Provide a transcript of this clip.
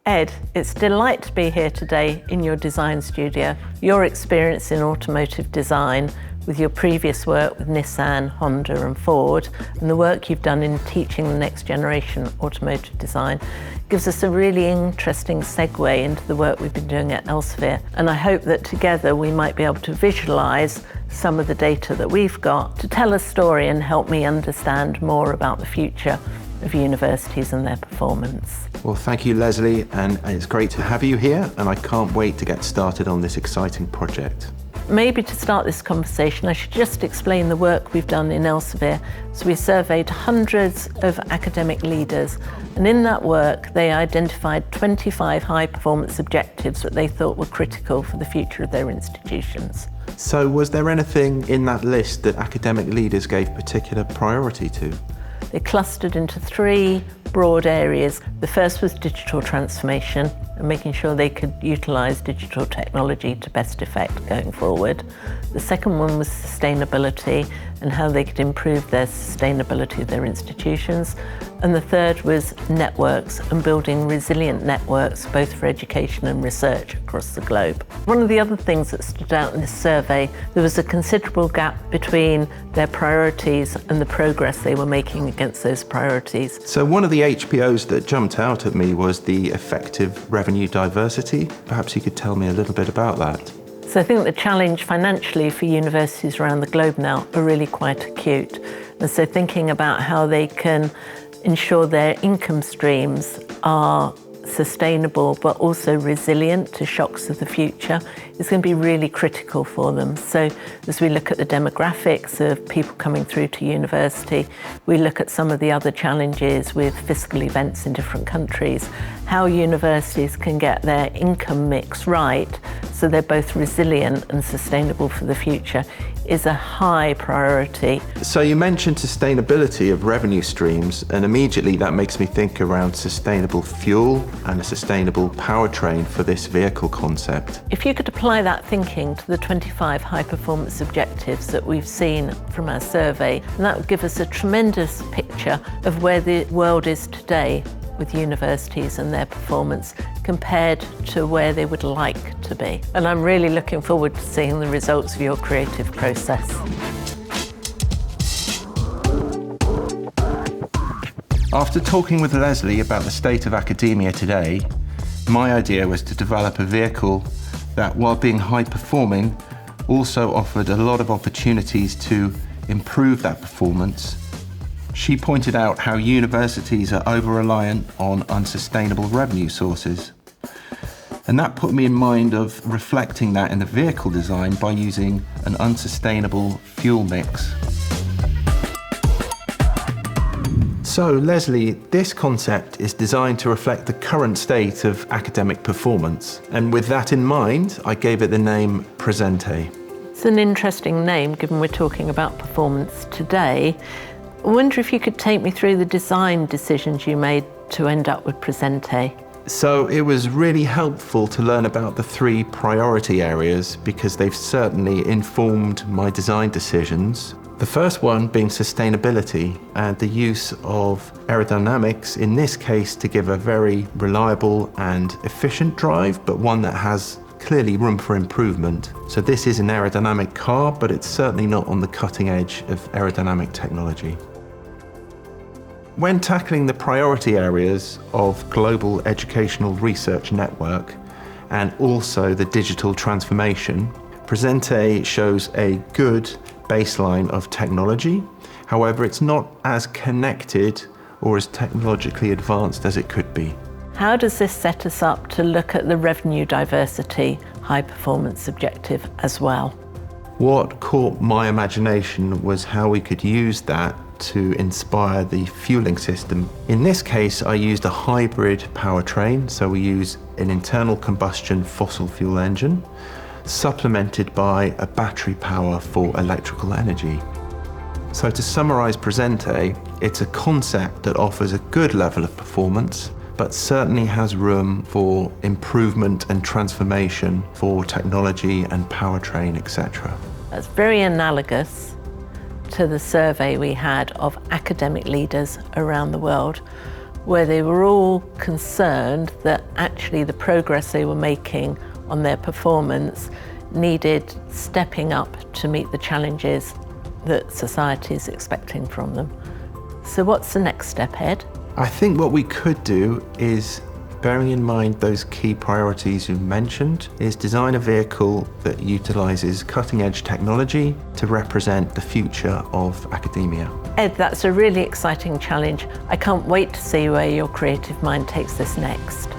Ed, it's a delight to be here today in your design studio. Your experience in automotive design with your previous work with Nissan, Honda and Ford, and the work you've done in teaching the next generation automotive design gives us a really interesting segue into the work we've been doing at Elsevier. And I hope that together we might be able to visualise some of the data that we've got to tell a story and help me understand more about the future of universities and their performance. Well, thank you, Leslie, and it's great to have you here, and I can't wait to get started on this exciting project. Maybe to start this conversation, I should just explain the work we've done in Elsevier. So we surveyed hundreds of academic leaders, and in that work, they identified 25 high-performance objectives that they thought were critical for the future of their institutions. So was there anything in that list that academic leaders gave particular priority to? They clustered into three broad areas. The first was digital transformation and making sure they could utilise digital technology to best effect going forward. The second one was sustainability and how they could improve their sustainability of their institutions. And the third was networks and building resilient networks, both for education and research across the globe. One of the other things that stood out in this survey, there was a considerable gap between their priorities and the progress they were making against those priorities. So one of the HPOs that jumped out at me was the effective revenue diversity. Perhaps you could tell me a little bit about that. So I think the challenge financially for universities around the globe now are really quite acute. And so thinking about how they can ensure their income streams are sustainable but also resilient to shocks of the future is going to be really critical for them. So as we look at the demographics of people coming through to university, we look at some of the other challenges with fiscal events in different countries, how universities can get their income mix right so they're both resilient and sustainable for the future is a high priority. So you mentioned sustainability of revenue streams, and immediately that makes me think around sustainable fuel and a sustainable powertrain for this vehicle concept. If you could apply that thinking to the 25 high-performance objectives that we've seen from our survey, then that would give us a tremendous picture of where the world is today with universities and their performance compared to where they would like to be. And I'm really looking forward to seeing the results of your creative process. After talking with Leslie about the state of academia today, my idea was to develop a vehicle that, while being high-performing, also offered a lot of opportunities to improve that performance. She pointed out how universities are over-reliant on unsustainable revenue sources. And that put me in mind of reflecting that in the vehicle design by using an unsustainable fuel mix. So, Leslie, this concept is designed to reflect the current state of academic performance. And with that in mind, I gave it the name Presente. It's an interesting name, given we're talking about performance today. I wonder if you could take me through the design decisions you made to end up with Presente. So it was really helpful to learn about the three priority areas because they've certainly informed my design decisions. The first one being sustainability and the use of aerodynamics, in this case to give a very reliable and efficient drive, but one that has clearly room for improvement. So this is an aerodynamic car, but it's certainly not on the cutting edge of aerodynamic technology. When tackling the priority areas of global educational research network and also the digital transformation, Presente shows a good baseline of technology. However, it's not as connected or as technologically advanced as it could be. How does this set us up to look at the revenue diversity high performance objective as well? What caught my imagination was how we could use that to inspire the fueling system. In this case, I used a hybrid powertrain, so we use an internal combustion fossil fuel engine, supplemented by a battery power for electrical energy. So to summarize Presente, it's a concept that offers a good level of performance, but certainly has room for improvement and transformation for technology and powertrain, etc. That's very analogous to the survey we had of academic leaders around the world. where they were all concerned that actually the progress they were making on their performance needed stepping up to meet the challenges that society is expecting from them. So what's the next step, Ed? I think what we could do is, bearing in mind those key priorities you mentioned, is design a vehicle that utilises cutting-edge technology to represent the future of academia. Ed, that's a really exciting challenge. I can't wait to see where your creative mind takes this next.